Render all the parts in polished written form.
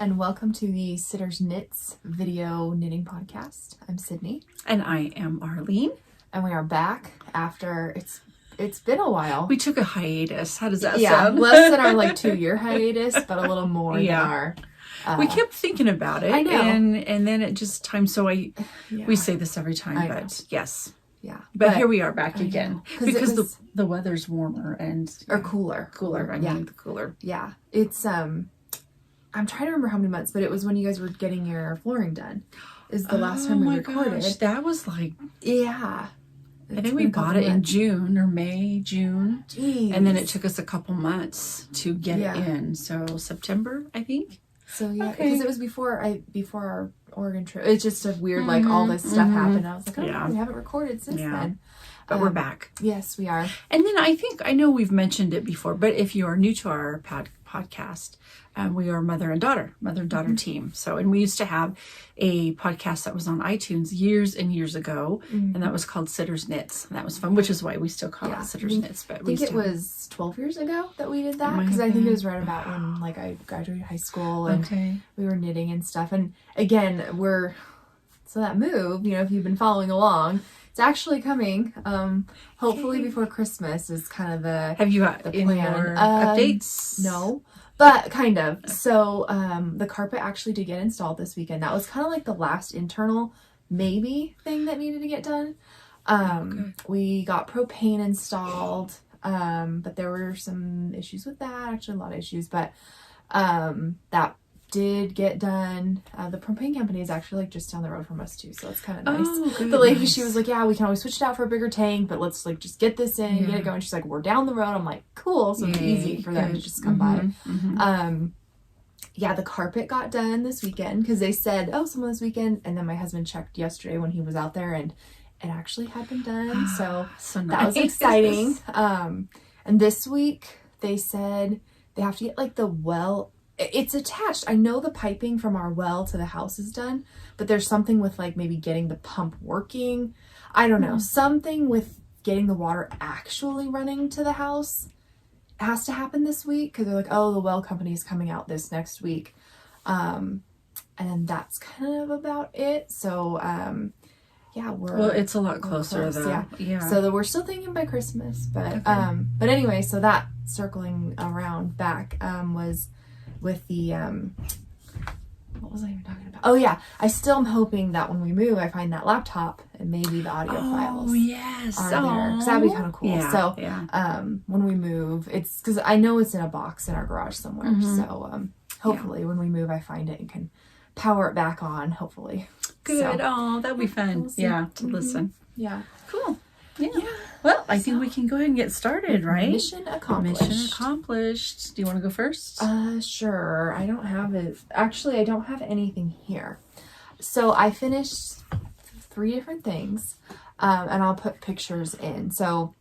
and welcome to the Sidders Knits video knitting podcast. I'm Sydney. And I am Arlene. And we are back after it's been a while. We took a hiatus. How does that sound? Yeah, less than our 2-year hiatus, but a little more than our... we kept thinking about it. I know. And then it just time. So we say this every time, but yes. Yeah. But here we are back again. Because the weather's warmer and... Or cooler. Cooler. I mean, the cooler. Yeah. It's, I'm trying to remember how many months, but it was when you guys were getting your flooring done. Is the last time we recorded. Gosh, that was like... Yeah. I think we bought it in June or May, June. Jeez. And then it took us a couple months to get it in. So September, I think. So yeah, because it was before our Oregon trip. It's just a weird, all this stuff happened. I was like, we haven't recorded since then. But we're back. Yes, we are. And then I know we've mentioned it before, but if you are new to our podcast, we are mother and daughter team. So, and we used to have a podcast that was on iTunes years and years ago, and that was called Sidders Knits. And that was fun, which is why we still call it Sidders Knits. But I think it was 12 years ago that we did that, because I think it was right about when I graduated high school and we were knitting and stuff. And again, so that move, if you've been following along, it's actually coming. Hopefully before Christmas is kind of the Have you got any more updates? No, but kind of. So the carpet actually did get installed this weekend. That was kind of like the last internal maybe thing that needed to get done. We got propane installed, but there were some issues with that. Actually, a lot of issues, but that did get done. The propane company is actually just down the road from us too, so it's kind of nice. The lady, she was like, yeah, we can always switch it out for a bigger tank, but let's just get this in and get it going. She's like, we're down the road. I'm like, cool. So it's easy for them to just come by. Yeah, the carpet got done this weekend because they said, someone this weekend, and then my husband checked yesterday when he was out there and it actually had been done. So nice. That was exciting. And this week they said they have to get the well. It's attached. I know the piping from our well to the house is done, but there's something with maybe getting the pump working. I don't know. Something with getting the water actually running to the house has to happen this week because they're like, the well company is coming out this next week. And then that's kind of about it. So, it's a lot closer though. Yeah. So we're still thinking by Christmas, but anyway, so that circling around back, was with the, what was I even talking about? Oh yeah, I still am hoping that when we move, I find that laptop and maybe the audio files are there. Because that'd be kind of cool. When we move, it's because I know it's in a box in our garage somewhere. So hopefully when we move, I find it and can power it back on, hopefully. Good. That'd be fun. To listen. Yeah. Cool. Yeah. Well, I think we can go ahead and get started, right? Mission accomplished. Do you want to go first? Sure. I don't have it. Actually, I don't have anything here. So I finished 3 different things, and I'll put pictures in. So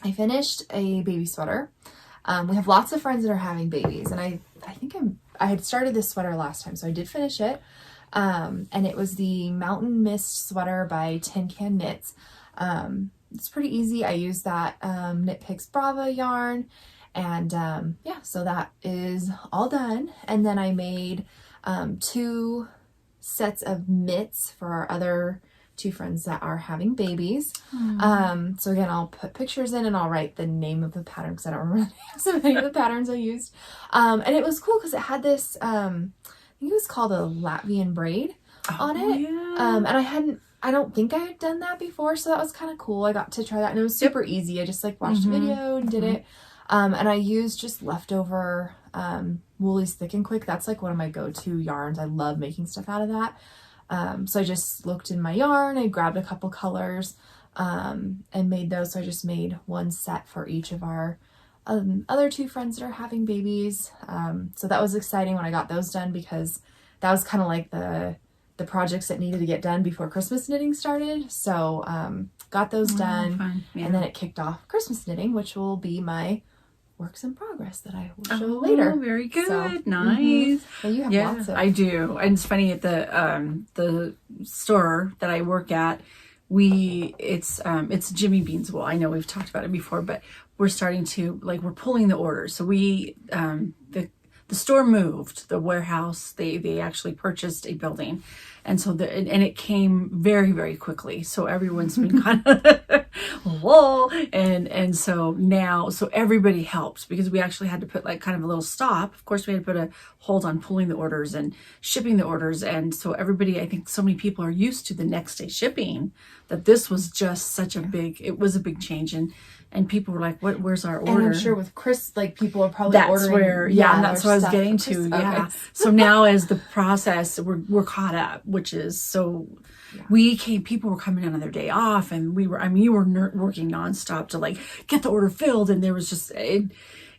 I finished a baby sweater. We have lots of friends that are having babies, and I think I had started this sweater last time, so I did finish it. And it was the Mountain Mist sweater by Tin Can Knits. It's pretty easy. I used that Knit Picks Brava yarn, and so that is all done. And then I made 2 sets of mitts for our other 2 friends that are having babies. So again, I'll put pictures in and I'll write the name of the pattern because I don't remember so many of the patterns I used. And it was cool because it had this, I think it was called a Latvian braid on it. Yeah. And I don't think I had done that before, so that was kind of cool. I got to try that, and it was super easy. I just watched a video and did it. And I used just leftover Woolies Thick and Quick. That's one of my go-to yarns. I love making stuff out of that. So I just looked in my yarn, I grabbed a couple colors, and made those. So I just made 1 set for each of our other 2 friends that are having babies. So that was exciting when I got those done because that was kind of the projects that needed to get done before Christmas knitting started. So got those done, and then it kicked off Christmas knitting, which will be my works in progress that I will show later. Very good. So, nice. Well, you have lots of... I do. And it's funny, at the store that I work at, it's Jimmy Bean's wool. I know we've talked about it before, but we're starting to we're pulling the orders. So we the store moved, the warehouse, they actually purchased a building. And so and it came very, very quickly. So everyone's been kind of, whoa. And so now, so everybody helped because we actually had to put like kind of a little stop. Of course, we had to put a hold on pulling the orders and shipping the orders. And so everybody, I think so many people are used to the next day shipping that this was just such a big, it was a big change. And people were like, where's our order? And I'm sure with Chris, like people are probably that's ordering. Where, and that's what I was getting to. Okay. Yeah. So now as the process, we're caught up, which is so people were coming in on their day off and you were working nonstop to like get the order filled. And there was just,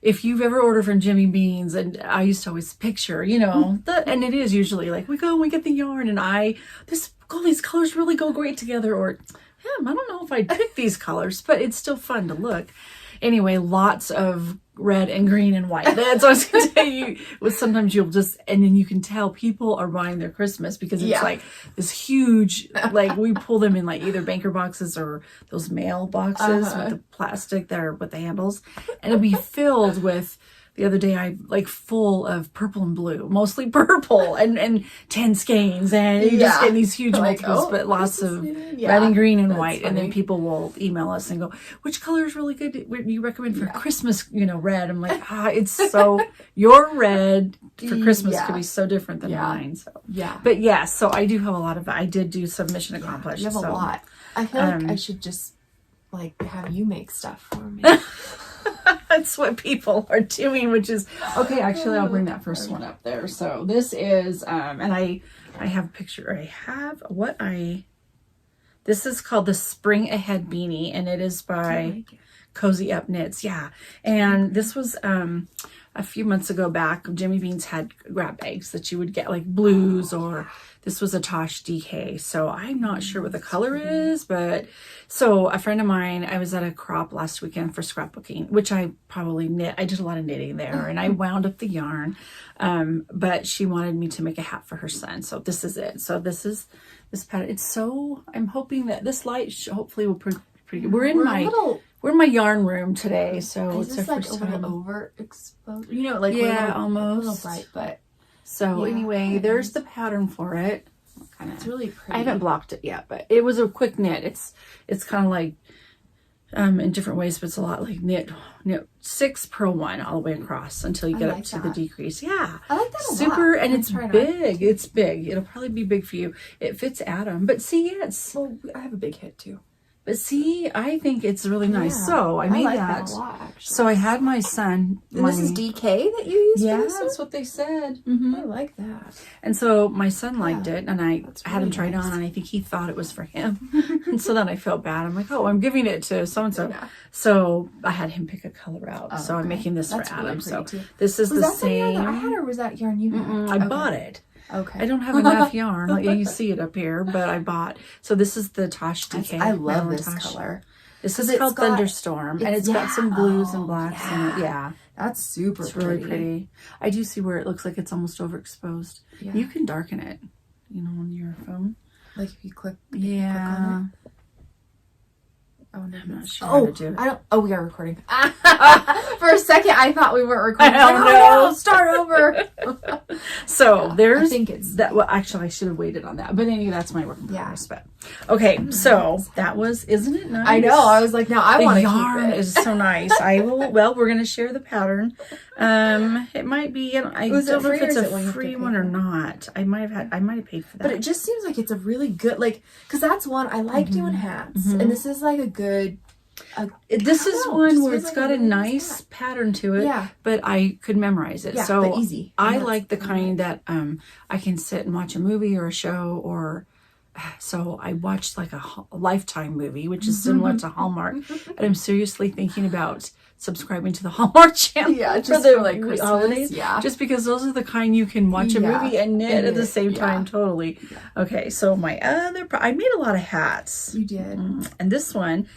if you've ever ordered from Jimmy Beans, and I used to always picture, and it is usually like we go and we get the yarn and these colors really go great together, or I don't know if I'd pick these colors, but it's still fun to look. Anyway, lots of red and green and white. That's what I was going to tell you. Sometimes you'll just, and then you can tell people are buying their Christmas because it's like this huge, like we pull them in like either banker boxes or those mail boxes with the plastic that are with the handles. And it'll be filled with, the other day I like full of purple and blue, mostly purple and 10 skeins, and you just get these huge like, multiples, but lots of red and green and white. Funny. And then people will email us and go, which color is really good? What do you recommend for Christmas, red? I'm like, it's so, your red for Christmas could be so different than mine. So but so I do have a lot of, I did do some mission accomplished. You have a lot. I feel like I should just like have you make stuff for me. That's what people are doing, which is okay. Actually, I'll bring that first one up there. So this is, and I have a picture. This is called the Spring Ahead Beanie, and it is by Cozy Up Knits. Yeah, and this was a few months ago back. Jimmy Beans had grab bags that you would get like blues, or this was a Tosh DK. So I'm not sure what the color is, but so a friend of mine, I was at a crop last weekend for scrapbooking, which I probably knit. I did a lot of knitting there, and I wound up the yarn. But she wanted me to make a hat for her son. So this is it. So this is this pattern. It's so, I'm hoping that this light hopefully will pretty good. We're in my yarn room today, so it's our like first time. overexposed, like almost a little bright, but so anyway, there's the pattern for it. It's really pretty. I haven't blocked it yet, but it was a quick knit. It's kind of like in different ways, but it's a lot like knit 6 purl 1 all the way across until you get up to the decrease. Yeah, I like that a lot. Super, and it's big. It's big. It'll probably be big for you. It fits Adam, but see, well, I have a big hip too. But see, I think it's really nice. So I made like that. A lot, actually. So I had my son. This is DK that you use. Yeah, that's what they said. Mm-hmm. I like that. And so my son liked it, and I had him try it on, and I think he thought it was for him. And so then I felt bad. I'm like, oh, I'm giving it to so and so. So I had him pick a color out. Oh, so I'm making this for Adam. So this is the same. Was that I had, or was that yarn you had? I bought it. Okay. I don't have enough yarn. Like, you see it up here, but I bought. So this is the Tosh DK. I love this color. This is called Thunderstorm, and it's got some blues and blacks in it. Yeah, that's super it's really pretty. I do see where it looks like it's almost overexposed. Yeah. You can darken it, on your phone. Like if you click. Yeah. Click on it. Oh, no, I'm not sure how to do it. We are recording. For a second, I thought we weren't recording. No, start over. So there's. I think it's that. Well, actually, I should have waited on that. But anyway, that's my work in progress. But okay, so that was. Isn't it nice? I know. I was like, no, I want to keep it. The yarn is so nice. I will. Well, we're gonna share the pattern. It might be. I don't know if it's a free one or not. I might have paid for that. But it just seems like it's a really good, because that's one I like doing hats, and this is like a good. This is one where it's got a nice pattern to it, but I could memorize it. So easy. I like the kind that I can sit and watch a movie or a show, or so I watched like a Lifetime movie, which is similar to Hallmark, and I'm seriously thinking about subscribing to the Hallmark channel just for like Christmas holidays, just because those are the kind you can watch a movie and knit at the same time. Totally. Okay, so my I made a lot of hats. You did. And this one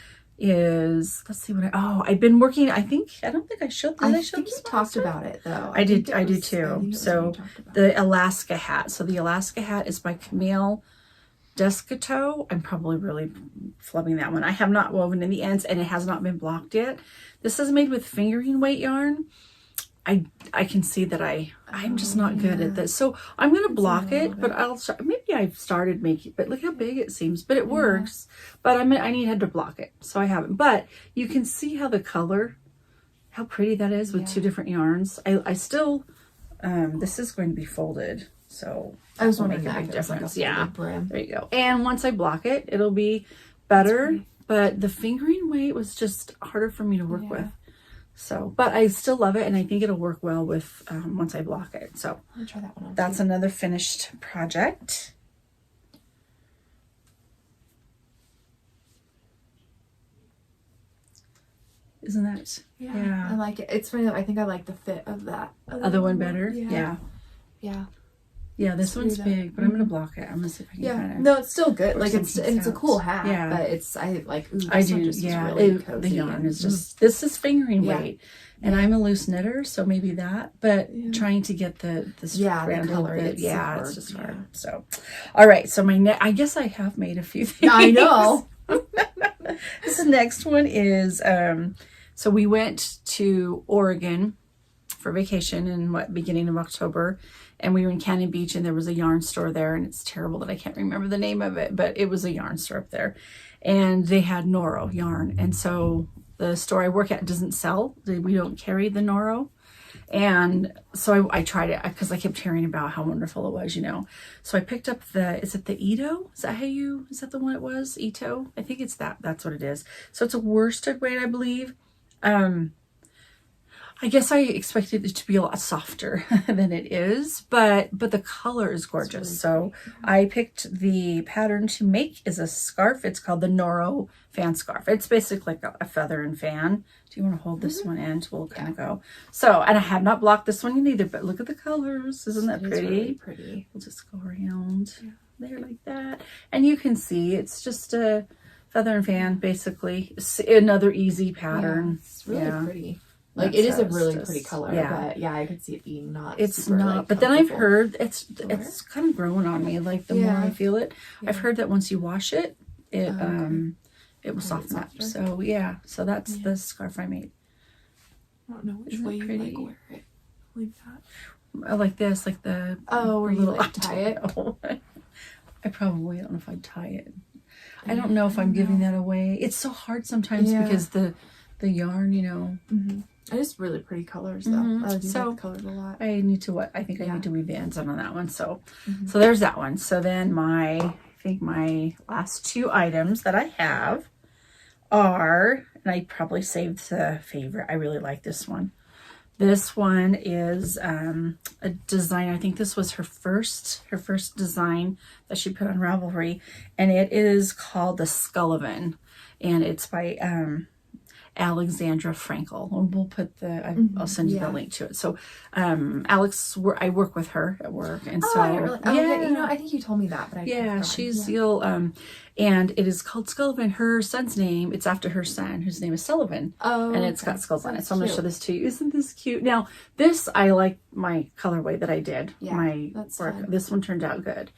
is, let's see what I've been working. I don't think I showed. I think you talked about it though. I did too. So the Alaska hat. So the Alaska hat is by Camille Descato. I'm probably really flubbing that one. I have not woven in the ends, and it has not been blocked yet. This is made with fingering weight yarn. I can see that I'm just not good at this. So I'm going to block it, but maybe I've started making, but look how big it seems, but it works. But I needed to block it. So I haven't, but you can see how the color, how pretty that is with two different yarns. I still, this is going to be folded. So I was wondering make a big difference. Yeah. Brim. There you go. And once I block it, it'll be better, but the fingering weight was just harder for me to work with. So, but I still love it, and I think it'll work well with once I block it. So I'll try that one on that's another finished project. Isn't that? Yeah, I like it. It's funny though. I think I like the fit of that other one better. Yeah. This one's big, but I'm gonna block it. I'm gonna see if I can kind of. No, it's still good. Like it's a cool hat. Yeah, but it's I like. Ooh, I do. Really cozy. The yarn is just this is fingering weight. And I'm a loose knitter, so maybe that, but trying to get the strand the color, it's just hard. So, all right. So I guess I have made a few things. I know. The next one is, so we went to Oregon for vacation in beginning of October, and we were in Canyon Beach, and there was a yarn store there, and it's terrible that I can't remember the name of it, but it was a yarn store up there, and they had Noro yarn, and so the store I work at doesn't sell. We don't carry the Noro. And so I tried it because I kept hearing about how wonderful it was, So I picked up is it the Ito? Is that the one it was? Ito? I think it's that's what it is. So it's a worsted weight, I believe. I guess I expected it to be a lot softer than it is, but the color is gorgeous. Really so I picked the pattern to make is a scarf. It's called the Noro fan scarf. It's basically like a feather and fan. Do you want to hold this one in? We'll kind of go. So, and I have not blocked this one either, but look at the colors. Isn't that pretty? It's really pretty. We'll just go around there like that. And you can see it's just a feather and fan, basically. It's another easy pattern. It's really pretty. Like it is a really pretty color, but I could see it being it's not. But then I've heard it's kind of growing on me. Like the more I feel it, I've heard that once you wash it, it will soften up. So so that's the scarf I made. I don't know which way you like wear it, like that. Like this, like the where you like tie it. I probably don't know if I'd tie it. I don't know if I'm giving that away. It's so hard sometimes because the yarn, It is really pretty colors though. I do like the colors a lot. I need to I need to weave the ends on that one. So so there's that one. So then my last two items that I have are, and I probably saved the favorite. I really like this one. This one is a design. I think this was her first design that she put on Ravelry, and it is called the Scullivan, and it's by Alexandra Frankel. We'll put I'll send you the link to it. So Alex, I work with her at work, and so I think you told me that, but and it is called Scullivan. Her son's name, it's after her son, whose name is Sullivan. And it's got skulls on it. So I'm gonna show this to you. Isn't this cute? Now this, I like my colorway that I did. That's work. Fun. This one turned out good.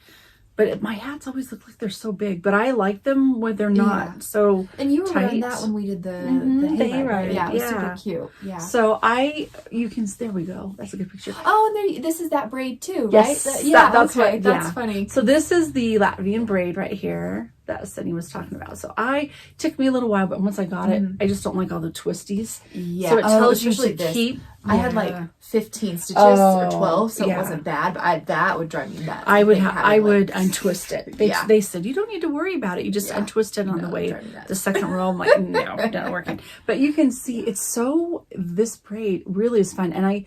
But my hats always look like they're so big. But I like them when they're not so And you were tight. wearing that when we did the hayride. Yeah, it was super cute. Yeah. So there we go. That's a good picture. Oh, and this is that braid too, yes, right? That's That's funny. So this is the Latvian braid right here that Cindy was talking about. So it took me a little while, but once I got it, I just don't like all the twisties. Yeah. So it tells you to keep. I had like 15 stitches or 12, so it wasn't bad, but that would drive me nuts. I would untwist it. They said, you don't need to worry about it. You just untwist it on the way, the second row. I'm like, no, not working. But you can see this braid really is fun. And I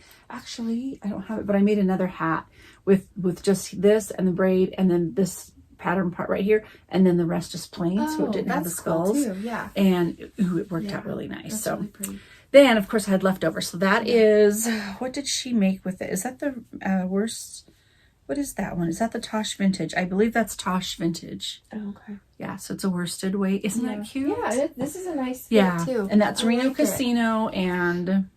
don't have it, but I made another hat with just this and the braid and then this pattern part right here, and then the rest just plain, so it didn't have the skulls. Cool too, yeah. And it worked out really nice. That's so really pretty. Then of course I had leftover. So that is, what did she make with it? Is that the worst? What is that one? Is that the Tosh Vintage? I believe that's Tosh Vintage. Oh, okay. Yeah, so it's a worsted weight. Isn't that cute? Yeah, this is a nice fit too. And that's Reno Casino and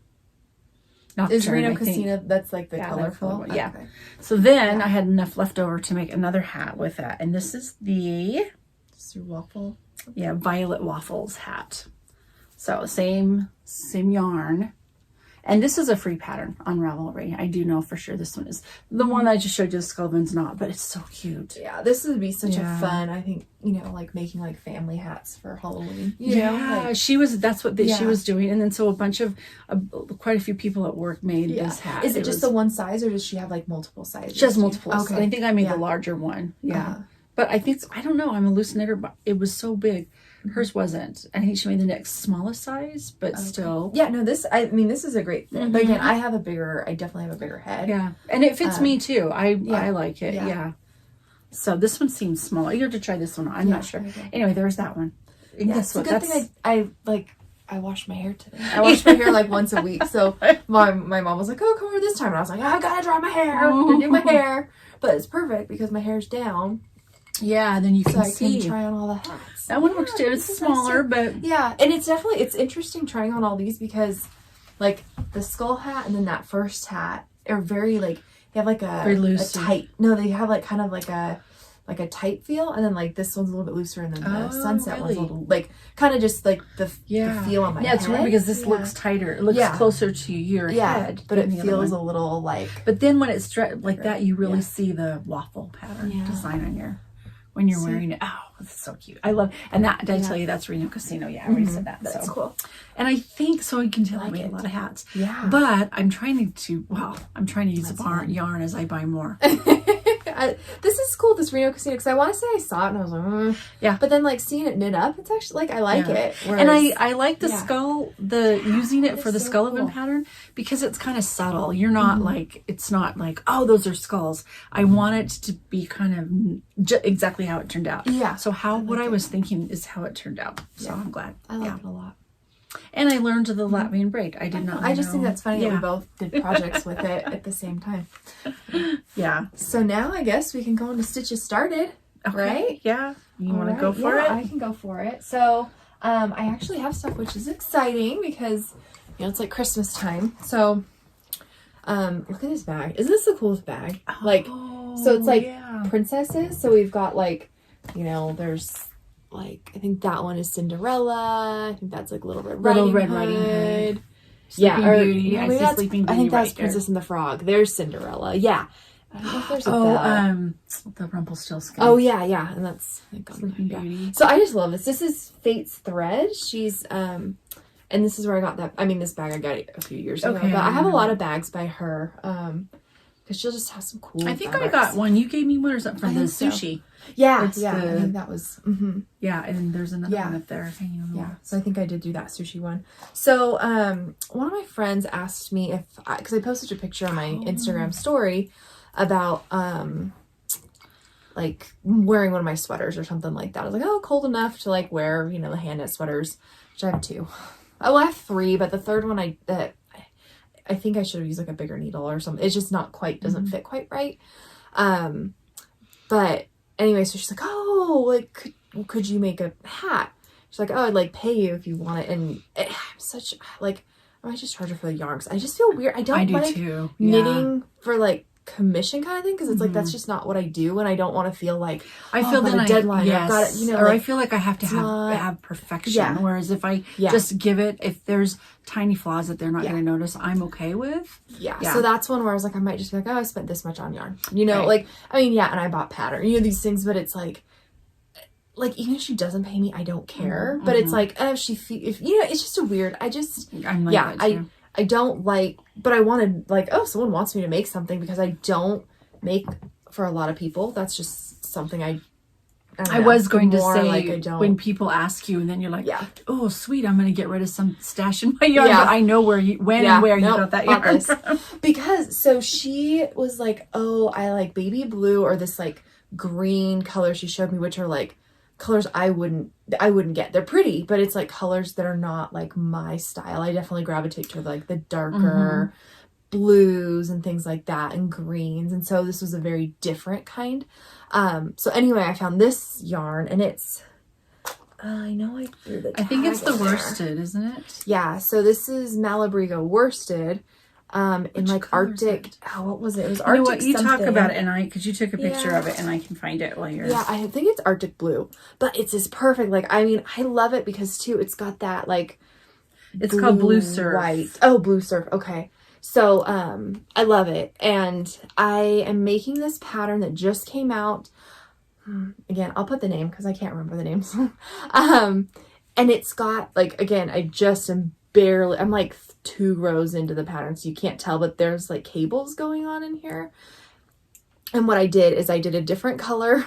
Nocturne, is Reno Casino, that's like the colorful? Yeah. Okay. So then I had enough left over to make another hat with that. And this is the waffle. Yeah, Violet Waffles hat. So same yarn. And this is a free pattern on Ravelry. I do know for sure this one is. The one that I just showed you, the skull one's not, but it's so cute. Yeah, this would be such a fun, I think, you know, like making like family hats for Halloween. You know, like, she was, that's what she was doing. And then so a bunch of, quite a few people at work made this hat. Is it just the one size, or does she have like multiple sizes? She has multiple. Okay. I think I made the larger one. Yeah. But I think, I don't know, I'm a loose knitter, but it was so big. Hers wasn't. I think she made the next smallest size, but still. Yeah, no, this is a great thing. But again, I definitely have a bigger head. Yeah. And it fits me too. I like it. Yeah. So this one seems smaller. You have to try this one on. I'm not sure. Okay. Anyway, there's that one. And guess what? Good thing I washed my hair today. I wash my hair like once a week. So my mom was like, oh, come over this time. And I was like, I gotta dry my hair. I'm gonna do my hair. But it's perfect because my hair's down. Yeah, then you can I can try on all the hats. That one works too. It's smaller, but yeah, and it's interesting trying on all these because, like, the skull hat and then that first hat are very like they have like a very loose, tight. No, they have like kind of like a tight feel, and then like this one's a little bit looser, and then the sunset one's a little like kind of just like the feel on my head. Yeah, it's weird because this looks tighter. It looks closer to your head, but it feels a little like. But then when it's like that, you really see the waffle pattern design on your. When you're wearing it. Oh, it's so cute. I love, and that, did I tell you that's Reno Casino? Yeah, I already said that. That's cool. And I think, so you can tell I made a lot of hats. Yeah. But I'm trying to use yarn as I buy more. This is cool, this Reno Casino, because I want to say I saw it and I was like, yeah. But then like seeing it knit up, it's actually like I like it. Whereas, and I like the skull, using it for the skull event pattern because it's kind of subtle. You're not like, it's not like, oh, those are skulls. I want it to be kind of exactly how it turned out. Yeah. So what I was thinking is how it turned out. So I'm glad. I like it a lot. And I learned the Latvian braid. I did not know. I just think that's funny that we both did projects with it at the same time. Yeah. So now I guess we can go on to stitches started, right? Yeah. You want to go for it? I can go for it. So I actually have stuff which is exciting because, you know, it's like Christmas time. So look at this bag. Isn't this the coolest bag? Like, so it's like princesses. So we've got like, you know, there's like, I think that one is Cinderella. I think that's like Little Red Riding Hood. Sleeping Beauty. I see Sleeping Beauty. I think that's Princess and the Frog. There's Cinderella. Yeah. I don't know if there's the Rumpelstiltskin. Oh yeah, and that's Sleeping Beauty. So I just love this. This is Fate's thread. She's and this is where I got that. I mean, this bag I got a few years ago, but I have a lot of bags by her. Because she'll just have some cool. I think fabrics. I got one. You gave me one or something from the sushi. So. Yeah, I think that was. Yeah, and there's another one up there hanging on the wall. So I think I did do that sushi one. So one of my friends asked me if because I posted a picture on my Instagram story about like wearing one of my sweaters or something like that. I was like, oh, cold enough to like wear, you know, the hand knit sweaters, which I have 2. Oh, I have 3, but the third one I think I should have used like a bigger needle or something. It's just not quite, doesn't fit quite right. But anyway, so she's like, oh, like, could you make a hat? She's like, oh, I'd like pay you if you want it. And I'm such like, I might just charge her for the yarn. Cause I just feel weird. I do like too. Knitting for like commission kind of thing. Cause it's like, that's just not what I do. And I don't want to feel like, I feel that a deadline. Yes. I've got it, you know, or like, I feel like I have to have perfection. Yeah. Whereas if I just give it, if there's tiny flaws that they're not going to notice, I'm okay with. Yeah. So that's one where I was like, I might just be like, oh, I spent this much on yarn, you know, like, I mean, and I bought pattern, you know, these things, but it's like even if she doesn't pay me, I don't care. But it's like, if you know, it's just a weird, I'm like I don't like, but I wanted like, oh, someone wants me to make something because I don't make for a lot of people. That's just something I was going to say, like, when people ask you and then you're like, oh, sweet, I'm going to get rid of some stash in my yarn, but I know when and where you got that yarn from. Because, so she was like, oh, I like baby blue or this like green color she showed me, which are like colors I wouldn't get. They're pretty, but it's like colors that are not like my style. I definitely gravitate to like the darker blues and things like that and greens. And so this was a very different kind. So anyway, I found this yarn and it's, I know I threw the tag. I think it's the worsted, isn't it? Yeah. So this is Malabrigo worsted. In like Arctic, what was it? It was Arctic. You know what? You talk about it, because you took a picture of it, and I can find it while you're. Yeah, I think it's Arctic blue, but it's just perfect. Like, I mean, I love it because too, it's got that like, It's called Blue Surf. White. Oh, Blue Surf. Okay. So, I love it. And I am making this pattern that just came out. Again, I'll put the name because I can't remember the names. And it's got, like, again, I just am barely, I'm like 2 rows into the pattern, so you can't tell, but there's like cables going on in here. And what I did is I did a different color.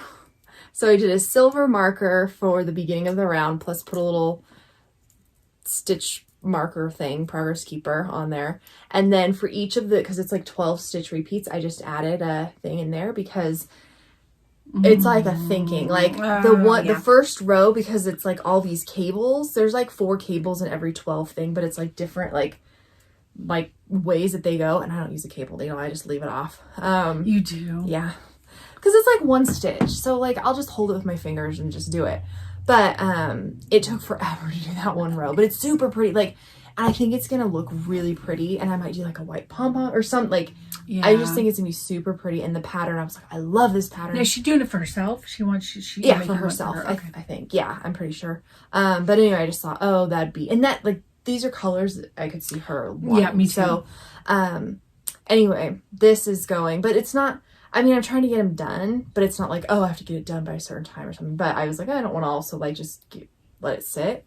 So I did a silver marker for the beginning of the round, plus put a little stitch marker thing, progress keeper, on there. And then for each of the, because it's like 12 stitch repeats, I just added a thing in there because it's like a thinking, like the first row, because it's like all these cables, there's like 4 cables in every 12 thing, but it's like different like ways that they go. And I don't use a cable needle, I just leave it off. You do? Yeah, because it's like 1 stitch, so like I'll just hold it with my fingers and just do it. But it took forever to do that 1 row, but it's super pretty. Like, and I think it's gonna look really pretty, and I might do like a white pom-pom or something. Like, yeah. I just think it's gonna be super pretty. And the pattern, I was like, I love this pattern. Is she doing it for herself? She yeah, for herself. Okay. I think. Yeah, I'm pretty sure. But anyway, I just thought, oh, that'd be, and that, like, these are colors that I could see her wanting. Yeah, me too. So, anyway, this is going, but it's not. I mean, I'm trying to get them done, but it's not like, oh, I have to get it done by a certain time or something. But I was like, I don't want to also like just let it sit.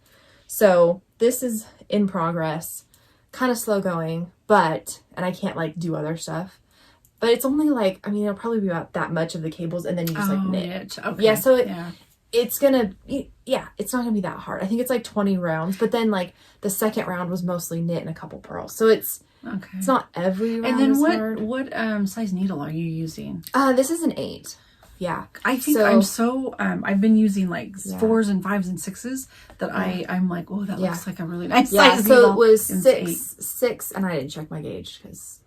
So this is in progress, kind of slow going, but, and I can't like do other stuff, but it's only like, I mean, it'll probably be about that much of the cables, and then you just like knit. Okay. Yeah. So it's gonna, it's not gonna be that hard. I think it's like 20 rounds, but then like the second round was mostly knit and a couple purls. So it's not every round. And then what size needle are you using? This is an 8. Yeah, I think I've been using like 4s and 5s and 6s that I'm like, oh, that looks like a really nice size needle. So it was 6, and I didn't check my gauge because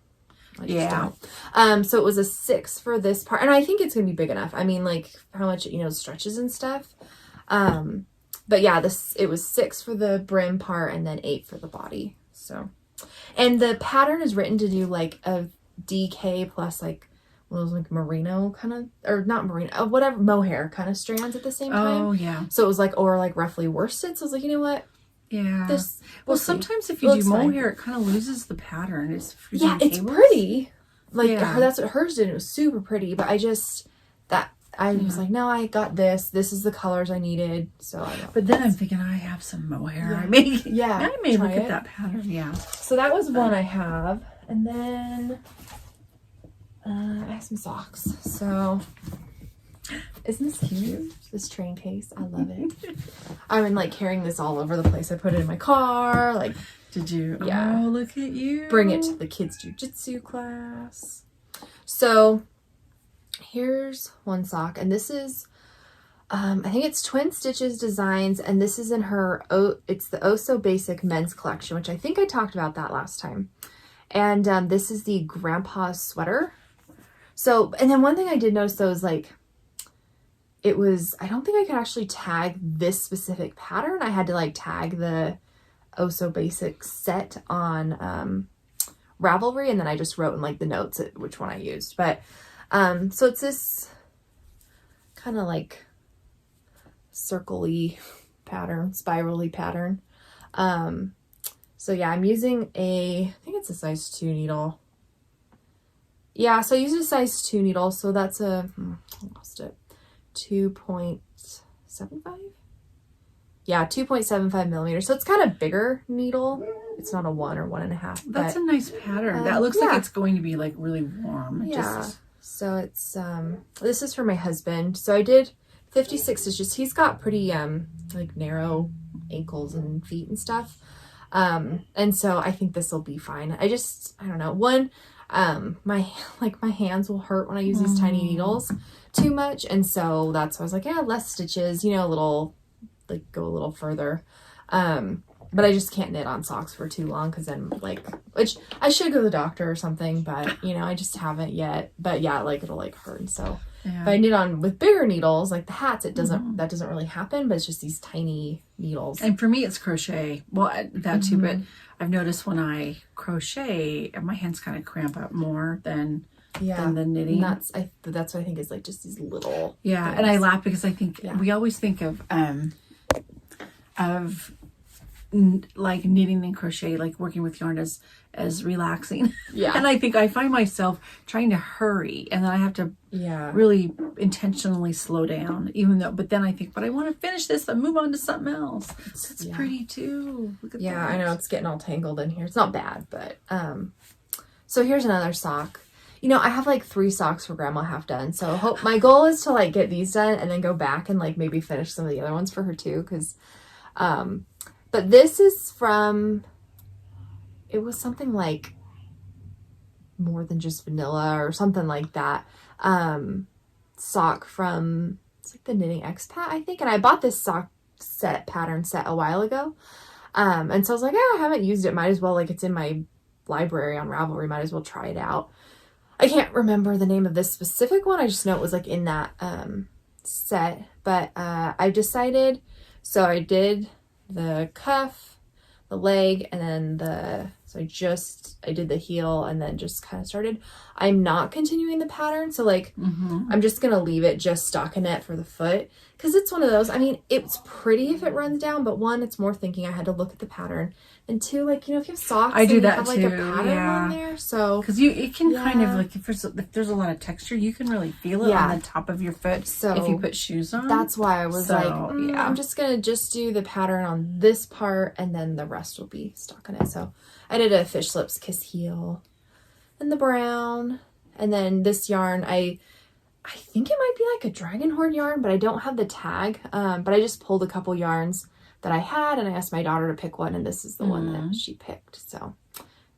I just don't. So it was a 6 for this part, and I think it's gonna be big enough. I mean, like how much stretches and stuff. But yeah, it was 6 for the brim part and then 8 for the body. So, and the pattern is written to do like a DK plus like one of those like merino kind of, or not merino, whatever, mohair kind of strands at the same time. Oh yeah. So it was like, or like roughly worsted. So I was like, you know what? Yeah. Sometimes if you do mohair, it kind of loses the pattern. It's pretty. Like that's what hers did. It was super pretty, but I was like, no, I got this. This is the colors I needed. So But then I'm thinking I have some mohair. I may look at that pattern. Yeah. So that was one I have, and then I have some socks. So isn't this cute? This train case, I love it. I've been like carrying this all over the place. I put it in my car. Like, did you? Yeah. Oh, look at you. Bring it to the kids' jujitsu class. So here's one sock, and this is I think it's Twin Stitches Designs, and this is in her it's the Oh So Basic men's collection, which I think I talked about that last time. And this is the grandpa's sweater. So, and then one thing I did notice though is like, I don't think I could actually tag this specific pattern. I had to like tag the Oh So Basic set on Ravelry, and then I just wrote in like the notes which one I used. But so it's this kind of like circle-y pattern, spirally pattern. So yeah, I'm using I think it's a size 2 needle. Yeah, so I used a size 2 needle, so that's I lost it. 2.75? Yeah, 2.75 millimeters. So it's kind of bigger needle. It's not a 1 or 1.5. That's a nice pattern. That looks like it's going to be like really warm. So it's this is for my husband. So I did 56 stitches. He's got pretty like narrow ankles and feet and stuff. And so I think this will be fine. I don't know. My hands will hurt when I use these tiny needles too much, and so that's why I was like, yeah, less stitches, a little, like, go a little further. But I just can't knit on socks for too long, because then which I should go to the doctor or something, but I just haven't yet. But yeah, like it'll like hurt. And so if I knit on with bigger needles like the hats, that doesn't really happen, but it's just these tiny needles. And for me it's crochet, well, that too, but I've noticed when I crochet my hands kind of cramp up more than the knitting. That's what I think is like just these little and I laugh because I think we always think of like knitting and crochet, like working with yarn as relaxing. Yeah. And I find myself trying to hurry, and then I have to really intentionally slow down, but then I think, but I want to finish this and move on to something else. So it's pretty too. Look at that. I know it's getting all tangled in here. It's not bad, but so here's another sock. I have like 3 socks for grandma half done. So my goal is to like get these done and then go back and like maybe finish some of the other ones for her too. Cause, but this is it was something like More Than Just Vanilla or something like that. Sock from, it's like the Knitting Expat, I think. And I bought this sock pattern set a while ago. And so I was like, I haven't used it. Might as well, like it's in my library on Ravelry. Might as well try it out. I can't remember the name of this specific one. I just know it was like in that set. But I decided, so I did the cuff, the leg, and then I did the heel and then just kind of started. I'm not continuing the pattern. So like, I'm just going to leave it just stockinette for the foot. Cause it's one of those, I mean, it's pretty if it runs down, but 1, it's more thinking I had to look at the pattern. And 2, like, if you have socks, I do that have, too. like a pattern on there. So, cause it can kind of like, if there's a lot of texture, you can really feel it on the top of your foot. So if you put shoes on. That's why I was I'm just going to do the pattern on this part and then the rest will be stockinette. So I did a Fish Lips Kiss heel and the brown. And then this yarn, I think it might be like a dragon horn yarn, but I don't have the tag. But I just pulled a couple yarns that I had and I asked my daughter to pick one and this is the one that she picked. So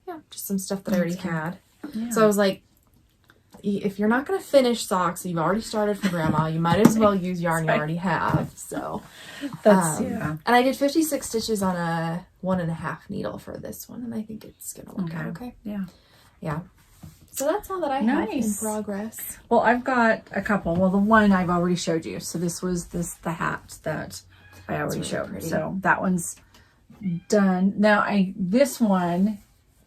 yeah, just some stuff that I already had. Yeah. So I was like, if you're not going to finish socks, you've already started for grandma, you might as well use yarn you already have. So that's, and I did 56 stitches on a 1.5 needle for this one. And I think it's going to work out okay. Yeah. Yeah. So that's all that I have in progress. Well, I've got a couple. Well, the one I've already showed you. So this was the hat that I already showed. Pretty. So that one's done. Now this one,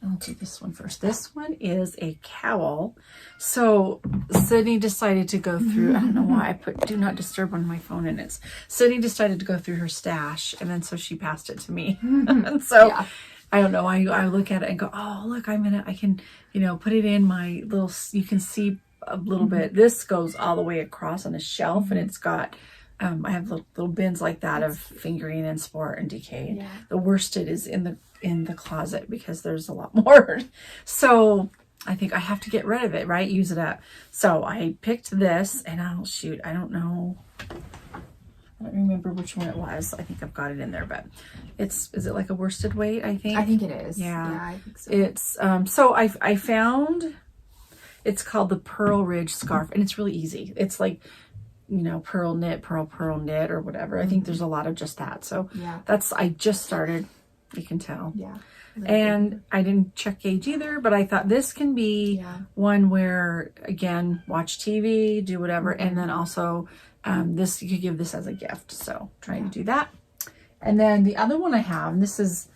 I'll do this one first. This one is a cowl. So Sydney decided to go through, I don't know why I put do not disturb on my phone and it's, Sydney decided to go through her stash and then so she passed it to me. And so I don't know. I look at it and go, oh, look, I can, put it in my little, you can see a little bit. This goes all the way across on a shelf and it's got, I have little bins like that of fingering and sport and decay. Yeah. The worsted is in the closet because there's a lot more. So I think I have to get rid of it, right? Use it up. So I picked this and I don't know. I don't remember which one it was. I think I've got it in there, but is it like a worsted weight? I think it is. Yeah, I think so. It's so I found it's called the Pearl Ridge scarf and it's really easy. It's like pearl knit or whatever. I think there's a lot of just that. So I just started. You can tell. Yeah. And I didn't check gauge either, but I thought this can be one where again watch TV, do whatever, and then also. This you could give this as a gift, so trying to do that. And then the other one I have, this is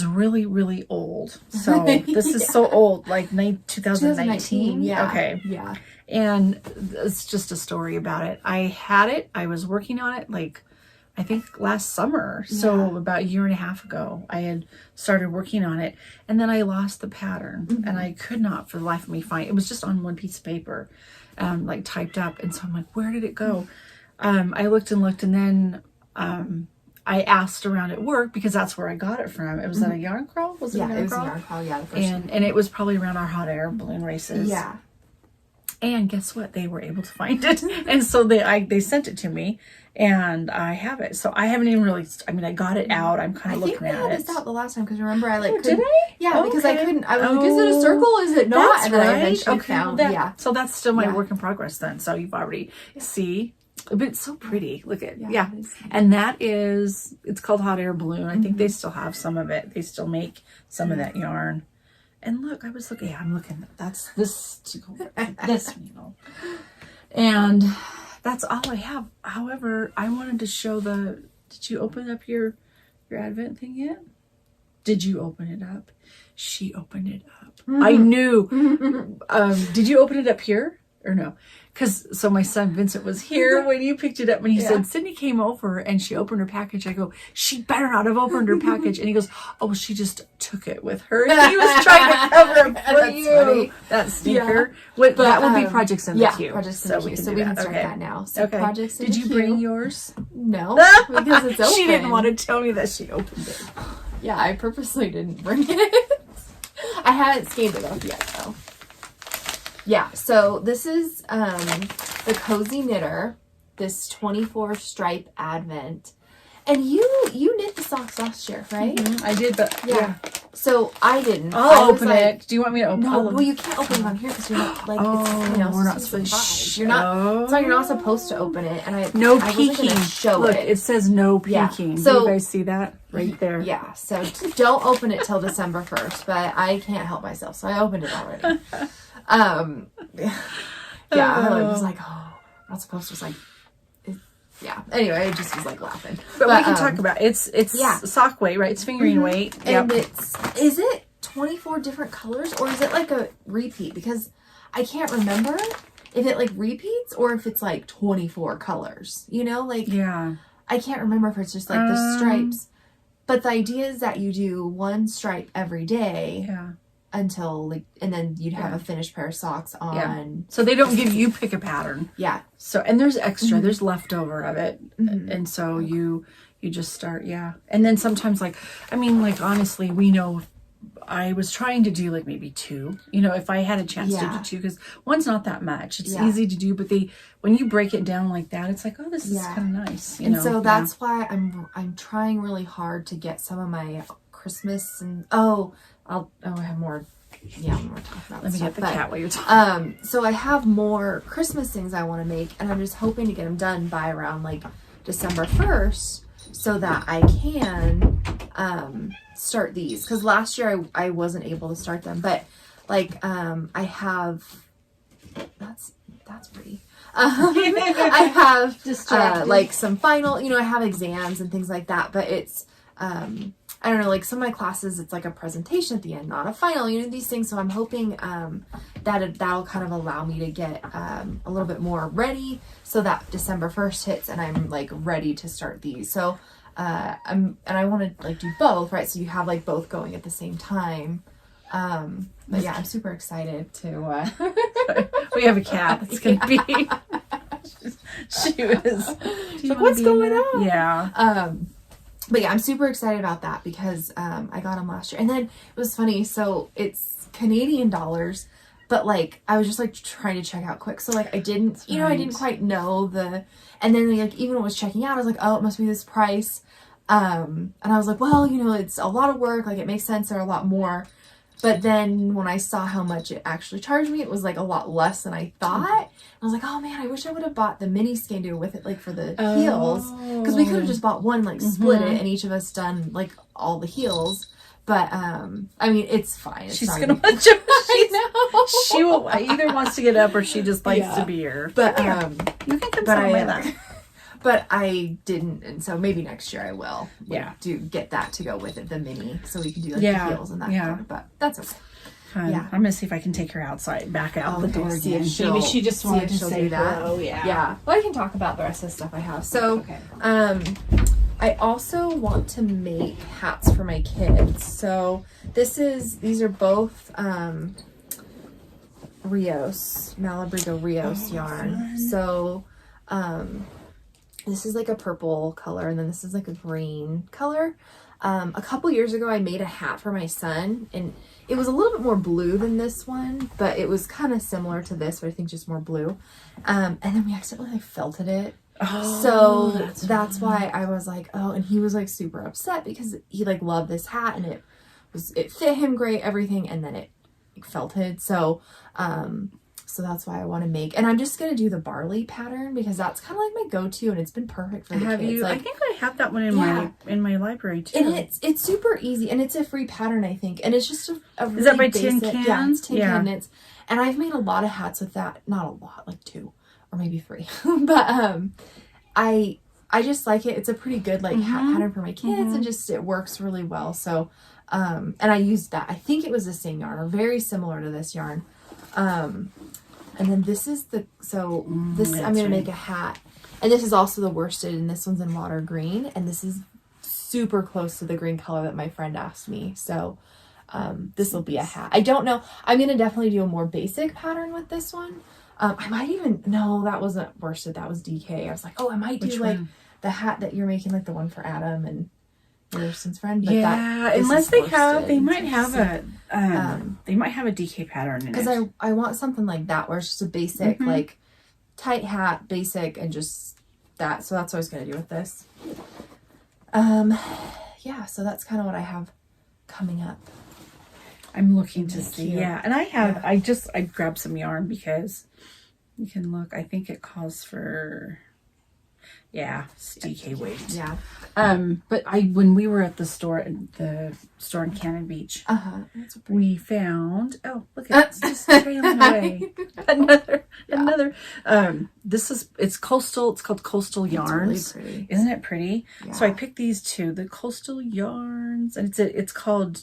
really, really old. So this is so old, like 2019. Yeah. Okay. Yeah. And it's just a story about it. I was working on it like I think last summer. So about a year and a half ago, I had started working on it and then I lost the pattern and I could not for the life of me find it was just on one piece of paper. Like typed up and so I'm like, where did it go? I looked and then I asked around at work because that's where I got it from. It was at a yarn crawl. Was it a yarn crawl? Yeah, the first one. And it was probably around our hot air balloon races. Yeah. And guess what? They were able to find it, and so they sent it to me, and I have it. So I haven't even really. I mean, I got it out. I'm kind of looking at it. I think we had this out the last time because remember I like. Did I? Yeah, because I couldn't. I was like, is it a circle? Is it not? That's and then right. I eventually found. So that's still my work in progress then. So you've already see. But it's so pretty. Look at and that is it's called hot air balloon. I think they still have some of it. They still make some of that yarn. And look, I was looking. Yeah, I'm looking. That's this. This, and that's all I have. However, I wanted to show the. Did you open up your Advent thing yet? Did you open it up? She opened it up. I knew. Did you open it up here? or no, because so my son Vincent was here when you picked it up, and he said Sydney came over and she opened her package. I go, she better not have opened her package, and he goes, oh, she just took it with her. He was trying to cover it for you. Funny. That sneaker. But that would be projects in the queue. Projects in the queue. So we can start that now. So projects in Did the you queue. bring yours? No, because it's open. She didn't want to tell me that she opened it. Yeah, I purposely didn't bring it. I haven't scanned it up yet, though. Yeah, so this is the Cozy Knitter, this 24 stripe advent. And you knit the socks last year, right? Mm-hmm. I did, but yeah. So I didn't. I'll open it. Do you want me to open it? No, well, you can't open it on here because you're not like it's, we're not supposed. You're not. So you're not supposed to open it. And I peeking. wasn't gonna show Look, it. It says no peeking. So, do you guys see that right there? Yeah. So don't open it till December 1st. But I can't help myself, so I opened it already. I was like, oh, I'm not supposed to. It's like. Yeah. Anyway, I just was like laughing. But we can talk about it. It's sock weight, right? It's fingering weight. And is it 24 different colors or is it like a repeat? Because I can't remember if it like repeats or if it's like 24 colors. You know, like I can't remember if it's just like the stripes. But the idea is that you do one stripe every day. Yeah. Until like, and then you'd have a finished pair of socks on. Yeah. So they don't give you pick a pattern. Yeah. So, and there's extra, there's leftover of it. And so you just start. And then sometimes honestly, we know I was trying to do like maybe 2, if I had a chance to do 2, because one's not that much. It's easy to do, but when you break it down like that, it's like, oh, this is kind of nice. And so that's why I'm trying really hard to get some of my Christmas and I have more. Yeah, I'm more talking about. Let me get the cat while you're talking. So I have more Christmas things I want to make, and I'm just hoping to get them done by around like December 1st, so that I can start these. Because last year I wasn't able to start them, but like I have. That's pretty. I have like some final. I have exams and things like that, but it's. I don't know, like some of my classes, it's like a presentation at the end, not a final, these things. So I'm hoping that'll kind of allow me to get a little bit more ready so that December 1st hits and I'm like ready to start these. So I want to like do both, right? So you have like both going at the same time. But yeah, I'm super excited to. We have a cat. It's gonna be. She was like, what's going on? Yeah. But yeah, I'm super excited about that because I got them last year. And then it was funny. So it's Canadian dollars, but like I was just like trying to check out quick. So like I didn't, I didn't quite know and then like even when I was checking out, I was like, oh, it must be this price. And I was like, well, it's a lot of work. Like it makes sense. They're a lot more. But then when I saw how much it actually charged me, it was like a lot less than I thought. I was like, oh man, I wish I would have bought the mini skein to go with it, like for the heels. Because we could have just bought one, like split it, and each of us done like all the heels. But I mean, it's fine. She's gonna want to. I know. She will either wants to get up or she just likes to be here. But you can come with that. But I didn't, and so maybe next year I will. Get that to go with it, the mini, so we can do like the heels and that. Yeah. But that's okay. Yeah, I'm gonna see if I can take her outside, back out the door again. Maybe she just wanted to say that. Hello. Yeah. Well, I can talk about the rest of the stuff I have. So, I also want to make hats for my kids. So these are both Rios, Malabrigo Rios yarn. Fun. So, this is like a purple color, and then this is like a green color. A couple years ago, I made a hat for my son, and it was a little bit more blue than this one, but it was kind of similar to this, but I think just more blue. And then we accidentally felted it. So that's why I was like, oh, and he was like super upset because he like loved this hat and it fit him great, everything, and then it felted. So that's why I want to make, and I'm just going to do the barley pattern because that's kind of like my go-to, and it's been perfect for the kids. You? Like, I think I have that one in my library too. And it's super easy, and it's a free pattern, I think, and it's just a really Is that by basic, Tin Can? Yeah, it's Tin Can knits, and I've made a lot of hats with that. Not a lot, like 2 or maybe 3, but I just like it. It's a pretty good like hat pattern for my kids, and just it works really well. So and I used that. I think it was the same yarn or very similar to this yarn. And then this is the, so this, I'm going to make a hat. And this is also the worsted, and this one's in water green. And this is super close to the green color that my friend asked me. So this will be a hat. I don't know. I'm going to definitely do a more basic pattern with this one. I might even, no, that wasn't worsted. That was DK. I was like, oh, I might do like the hat that you're making, like the one for Adam and your son's friend. But unless they have, they might have a DK pattern in it. Because I want something like that where it's just a basic, like tight hat, basic, and just that. So that's what I was going to do with this. Yeah, so that's kind of what I have coming up. I'm looking to see. Yeah, and I have, I grabbed some yarn because you can look, I think it calls for, DK weight. Yeah. But when we were at the store in Cannon Beach, we found, oh, look at it, it's just trailing away. Another, it's coastal, it's called Coastal Yarns. Really pretty. Isn't it pretty? Yeah. So I picked these two, the Coastal Yarns, and it's called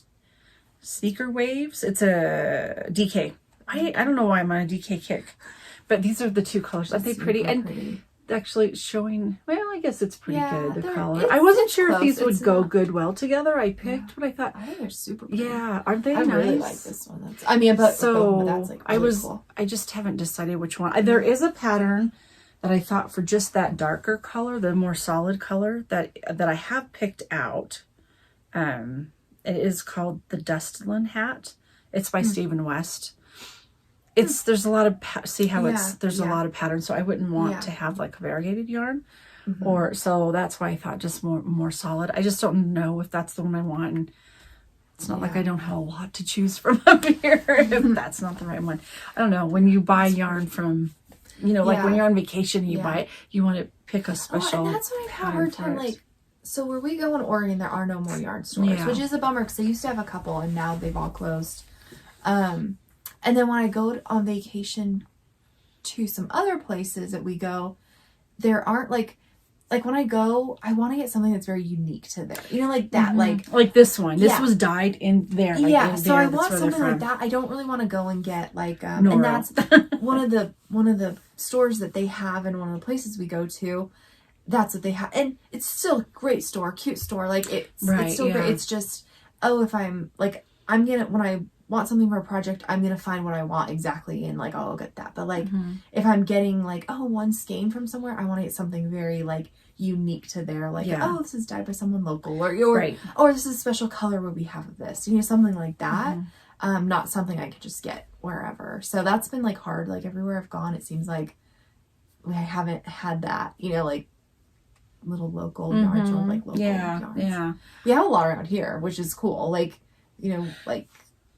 Sneaker Waves. It's a DK. I don't know why I'm on a DK kick, but these are the two colors. Aren't they pretty? And pretty. Actually showing, well, I guess it's pretty good, the color. I I wasn't sure if these would go good well together. I picked what I thought. I think they're super pretty. Yeah, aren't they I nice? really like this one. But that's like really cool. I just haven't decided which one. There is a pattern that I thought for just that darker color, the more solid color that I have picked out. It is called the Dustlin Hat. It's by Stephen West. There's a lot of a lot of patterns, so I wouldn't want to have like variegated yarn, or so that's why I thought just more solid. I just don't know if that's the one I want, and it's not like I don't have a lot to choose from up here if that's not the right one. I don't know, when you buy yarn from, like when you're on vacation and you buy it, you want to pick a special and that's what I have a hard time, like, so where we go in Oregon, there are no more yarn stores, which is a bummer because I used to have a couple and now they've all closed. And then when I go on vacation to some other places that we go, there aren't like when I go, I want to get something that's very unique to there. Like that, like this one. This was dyed in there. So I want something like that. I don't really want to go and get like, and that's one of the stores that they have in one of the places we go to. That's what they have, and it's still a great store, cute store. Like it's still great. It's just, if I'm like, when I want something for a project, I'm gonna find what I want exactly and like I'll get that. But like if I'm getting like one skein from somewhere, I want to get something very like unique to there, like this is dyed by someone local, or this is a special color where we have this, something like that. Not something I could just get wherever. So that's been like hard. Like everywhere I've gone, it seems like I haven't had that, like little local yarns or like local yarns. Yeah, we have a lot around here, which is cool. Like like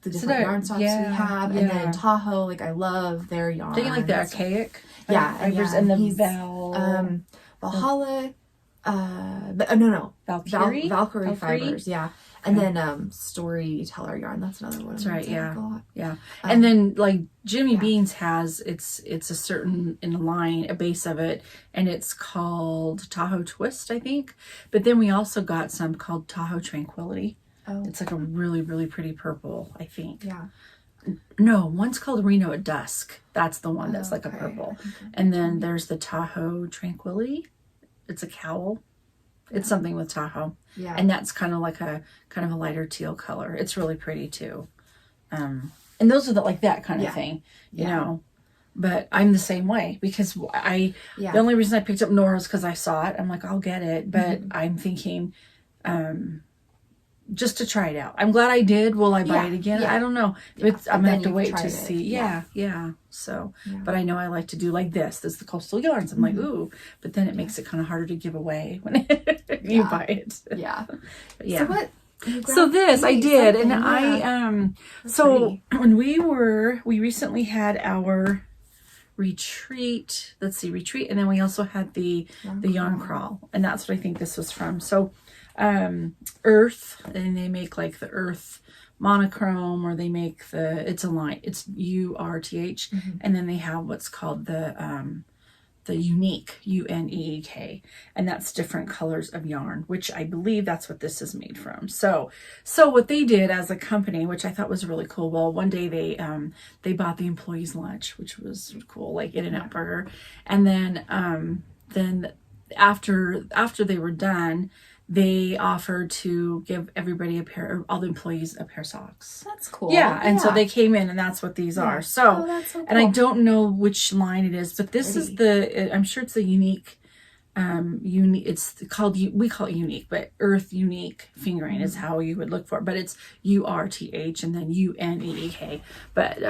the different yarn stocks we have, and then Tahoe, like I love their yarn. They like the archaic fibers and the Valhalla, Valkyrie fibers, and then storyteller yarn. That's another one. That's right, yeah. And then like Jimmy Beans has it's a certain in the line, a base of it, and it's called Tahoe Twist, I think. But then we also got some called Tahoe Tranquility. Oh. It's like a really, really pretty purple, I think. Yeah. No, one's called Reno at Dusk. That's the one that's like a purple. And then there's the Tahoe Tranquility. It's a cowl. It's something with Tahoe. Yeah. And that's kind of a lighter teal color. It's really pretty too. And those are that kind of thing, you know. But I'm the same way because the only reason I picked up Nora's because I saw it. I'm like, I'll get it. But I'm thinking, just to try it out. I'm glad I did. Will I buy it again? I don't know. I'm gonna have to wait to see. Yeah. So, but I know I like to do like this. This is the Coastal Yarns. I'm like, ooh, but then it makes it kind of harder to give away when you buy it. Yeah. So what? So this I did, and so when we recently had our retreat. Let's see, retreat, and then we also had the yarn crawl, and that's what I think this was from. So. Earth, and they make like the Earth monochrome, or they make it's a line, it's URTH, and then they have what's called the the unique, UNEEK, and that's different colors of yarn, which I believe that's what this is made from. So what they did as a company, which I thought was really cool. Well, one day they bought the employees lunch, which was cool, like In-N-Out Burger, and then after they were done, they offered to give everybody all the employees a pair of socks. That's cool. Yeah, and so they came in, and that's what these are. So, that's so cool. And I don't know which line it is, but this is I'm sure it's a unique, it's called, we call it unique, but Earth Unique Fingering is how you would look for it. But it's URTH and then UNEEK. But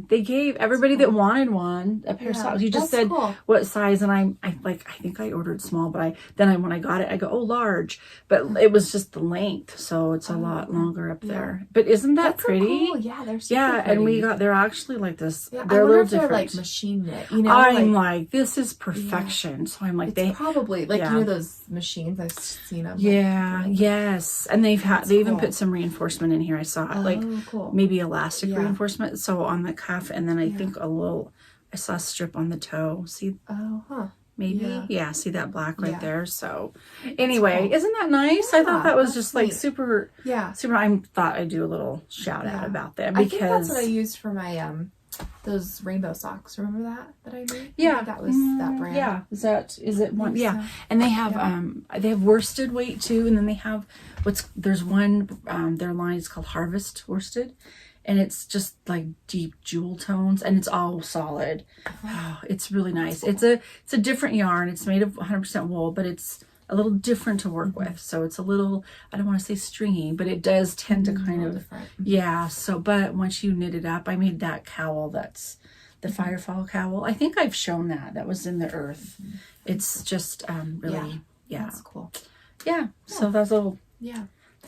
they gave everybody that wanted one a pair of socks. You just said what size, and I think I ordered small, but when I got it, I go, oh, large. But it was just the length, so it's a lot longer up there. But isn't that pretty? So cool. Yeah, they're super pretty. And they're actually like this. Yeah, they're a little different. They're like machine knit. I'm like, this is perfection. So I'm like, it's probably those machines I've seen them. Yeah, yes, and they even put some reinforcement in here. I saw maybe elastic reinforcement. So on the cuff, and then I think I saw a strip on the toe. See? Maybe. Yeah, see that black right there. So anyway, isn't that nice? I thought that was just like super. Yeah, super. I thought I'd do a little shout out about them because I think that's what I used for my those rainbow socks. Remember that I made? Yeah, that was that brand. Yeah, is it one? Yeah, and they have worsted weight too, and then they have there's one their line is called Harvest Worsted, and it's just like deep jewel tones, and it's all solid. Oh, it's really nice. It's a different yarn. It's made of 100% wool, but it's a little different to work with. So it's a little, I don't want to say stringy, but it does tend to kind of different. So but once you knit it up, I made that cowl, that's the Firefall cowl. I think I've shown that was in the Earth. It's just really that's cool. So that's a little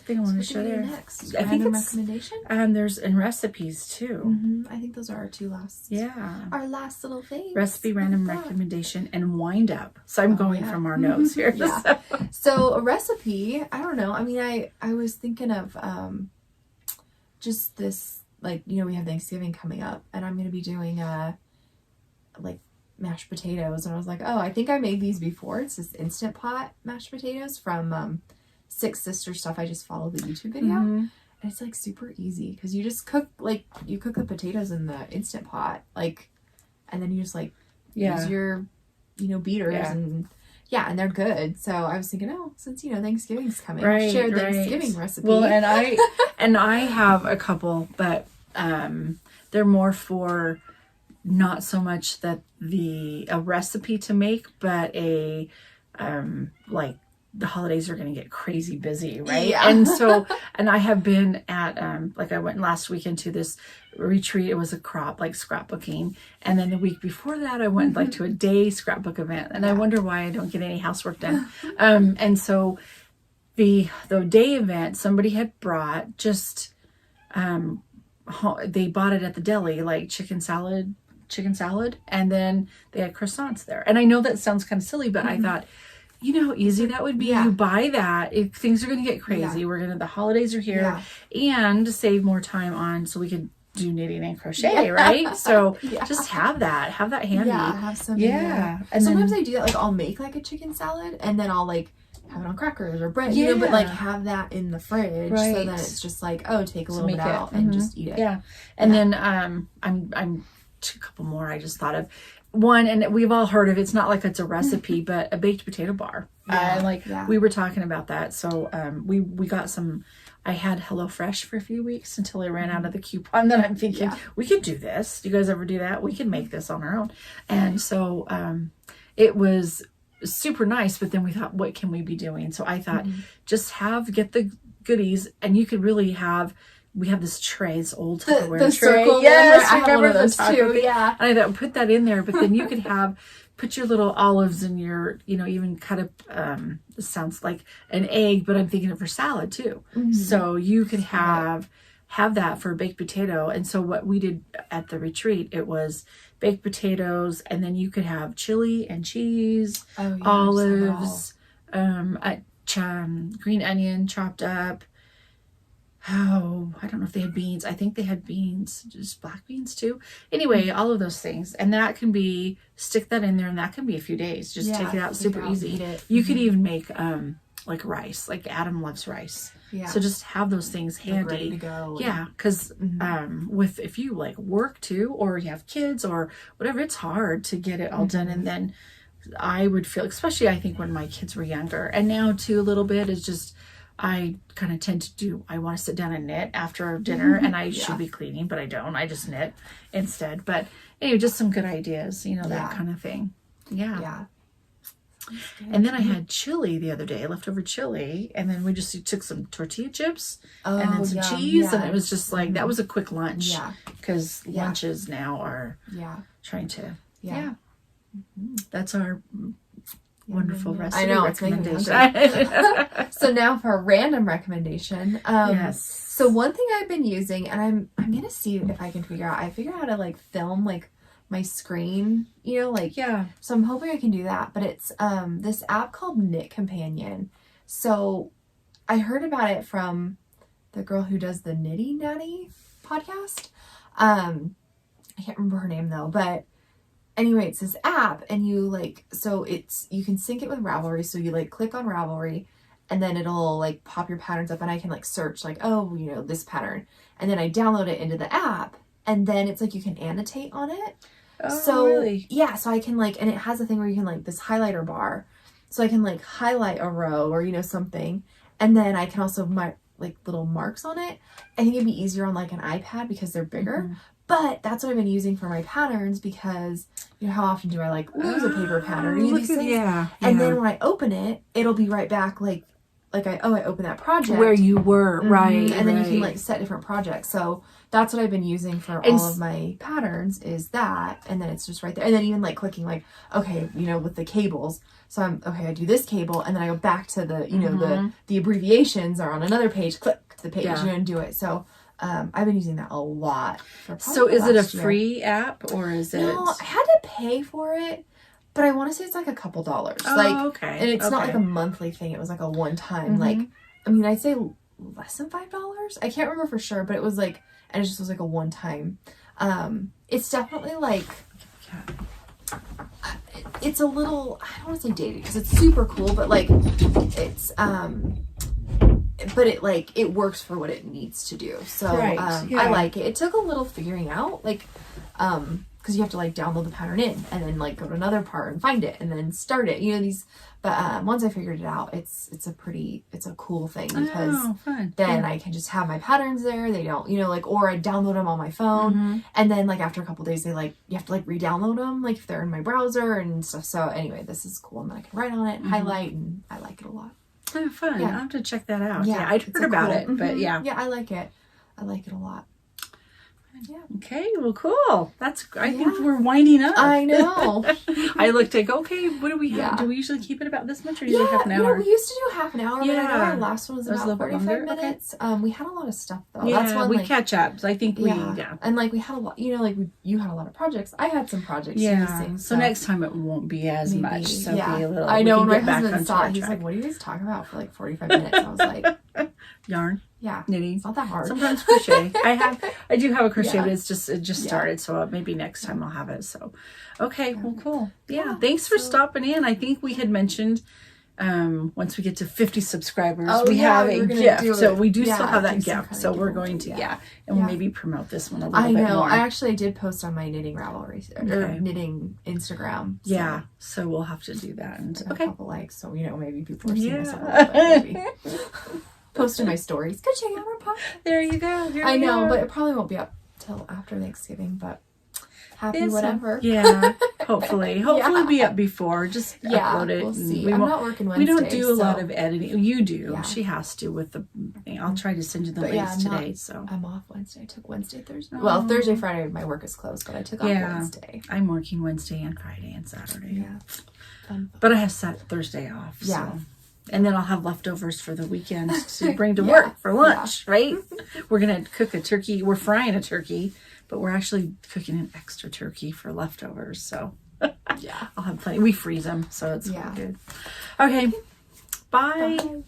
thing I want to show there. Next, I think it's recommendation. There's in recipes too. I think those are our two last. Our last little things. Recipe, random recommendation, and wind up. So I'm going from our notes here. So a recipe. I don't know. I mean, I was thinking of just this, like, we have Thanksgiving coming up, and I'm going to be doing like mashed potatoes, and I was like, oh, I think I made these before. It's this Instant Pot mashed potatoes from Six Sisters stuff. I just followed the YouTube video, and it's like super easy because you just cook the potatoes in the Instant Pot, like, and then you just use your beaters and they're good. So I was thinking, since Thanksgiving's coming, share Thanksgiving recipe. Well, and I have a couple, but they're more for not so much that a recipe to make, but a like the holidays are going to get crazy busy, right? And so, and I have been at I went last weekend to this retreat. It was a scrapbooking, and then the week before that I went to a day scrapbook event, and I wonder why I don't get any housework done. And so the day event, somebody had brought just they bought it at the deli, like chicken salad, and then they had croissants there. And I know that sounds kind of silly, but I thought, how easy that would be. You buy that if things are going to get crazy. The holidays are here, and save more time so we could do knitting and crochet, right? So just have that handy. Have something. And sometimes I do that. Like, I'll make like a chicken salad, and then I'll like have it on crackers or bread, but like have that in the fridge so that it's just like, take a little bit out and just eat it. And then I'm a couple more I just thought of. One, and we've all heard of, it's not like it's a recipe, but a baked potato bar. We were talking about that. So we got some. I had HelloFresh for a few weeks until I ran out of the coupon. Then I'm thinking, we could do this. Do you guys ever do that? We could make this on our own. And so it was super nice, but then we thought, what can we be doing? So I thought, just get the goodies, and you could really we have this tray, this old Tupperware tray. Circle yes, I have one of those too. Yeah. And I thought, put that in there, but then you could put your little olives in your, even cut up, this sounds like an egg, but I'm thinking of for salad too. So you could have that for a baked potato. And so what we did at the retreat, it was baked potatoes, and then you could have chili and cheese, olives, green onion chopped up, oh, I don't know if they had beans. I think they had beans, just black beans too. Anyway, all of those things. And that can be, stick that in there, and that can be a few days. Just take it out, super easy. Eat it. You could even make like rice. Like Adam loves rice. Yeah. So just have those things handy. Like ready to go. Yeah, because with, if you like work too, or you have kids or whatever, it's hard to get it all done. And then I would feel, especially I think when my kids were younger, and now too a little bit, is just, I kind of tend to do, I want to sit down and knit after dinner, and I should be cleaning, but I don't. I just knit instead. But anyway, just some good ideas, you know, that kind of thing. Yeah. Yeah. And then I had chili the other day, leftover chili, and then we just took some tortilla chips and then some cheese, and it was just like, that was a quick lunch. Yeah. Because lunches now are trying to, that's our wonderful recipe I know, recommendation. So now for a random recommendation. So one thing I've been using, and I'm gonna see if I can figure out, I figure out how to like film like my screen, you know, like, so I'm hoping I can do that. But it's this app called KnitCompanion. So I heard about it from the girl who does the Knitty Natty podcast. I can't remember her name though, but anyway, it's this app, and you like, so it's, you can sync it with Ravelry. So you like click on Ravelry, and then it'll like pop your patterns up, and I can like search like, oh, you know, this pattern, and then I download it into the app, and then it's like you can annotate on it. Oh, so really? Yeah, so I can like, and it has a thing where you can like this highlighter bar, so I can like highlight a row or, you know, something, and then I can also mark like little marks on it. I think it'd be easier on like an iPad because they're bigger. But that's what I've been using for my patterns, because, you know, how often do I like lose a paper pattern? You know, these things? And then when I open it, it'll be right back like I open that project where you were, right? And then you can like set different projects. So that's what I've been using for all of my patterns, is that, and then it's just right there. And then even like clicking like, okay, you know, with the cables. So I do this cable, and then I go back to the, you know, the abbreviations are on another page. Click to the page, you know, and do it. So I've been using that a lot. So is it a free app, or is it? No, I had to pay for it, but I want to say it's like a couple dollars. Oh, okay. And it's not like a monthly thing. It was like a one-time, like, I mean, I'd say less than $5. I can't remember for sure, but it was like, and it just was like a one-time. It's definitely like, it's a little, I don't want to say dated because it's super cool, but like it's, but it like, it works for what it needs to do. So I like it. It took a little figuring out, like, because you have to like download the pattern in, and then like go to another part and find it, and then start it, you know, these, but once I figured it out, it's a cool thing, because then I can just have my patterns there. They don't, you know, like, or I download them on my phone, and then like after a couple days, they like, you have to like re-download them, like if they're in my browser and stuff. So anyway, this is cool, and then I can write on it, highlight, and I like it a lot. Oh, fun. I'll have to check that out. Yeah, I'd heard about it, but yeah, I like it. I like it a lot. Yeah. Okay, well, cool. That's, I think we're winding up. I know. I looked like, okay, what do we have? Do we usually keep it about this much, or usually half an hour? You know, we used to do half an hour, but I know our last one was about 45 minutes. Okay. We had a lot of stuff, though. Yeah, that's when, we like, catch up. So I think we, And, like, we had a lot, you know, like, you had a lot of projects. I had some projects. So next time it won't be as much. So be a little, I know, when my husband saw it, he's like, what are you guys talking about for, like, 45 minutes? I was like... Yarn. Yeah. Knitting. It's not that hard. Sometimes crochet. I do have a crochet, but it just started, so maybe next time I'll have it. So, okay, well, cool. Yeah, thanks for stopping in. I think we had mentioned once we get to 50 subscribers, we have a gift. So we do still have that gift. So we're going to, and we'll maybe promote this one a little bit more. I actually did post on my knitting Ravelry or knitting Instagram. So. So we'll have to do that. And a couple likes, so you know, maybe people are seeing us a little bit, maybe. Posting my stories. Go check out our podcast. There you go. I know, but it probably won't be up till after Thanksgiving, but happy whatever. Hopefully. Hopefully be up before. Just upload it. We'll see. I'm not working Wednesday. We don't do a lot of editing. You do. Yeah. She has to with the thing. I'll try to send you the links today. So I'm off Wednesday. I took Wednesday, Thursday. Well, Thursday, Friday, my work is closed, but I took off Wednesday. I'm working Wednesday and Friday and Saturday. Yeah. Fun. But I have Thursday off. Yeah. So. And then I'll have leftovers for the weekend to bring to work for lunch, right? We're going to cook a turkey. We're frying a turkey, but we're actually cooking an extra turkey for leftovers. So I'll have plenty. We freeze them, so it's good. Okay. Bye.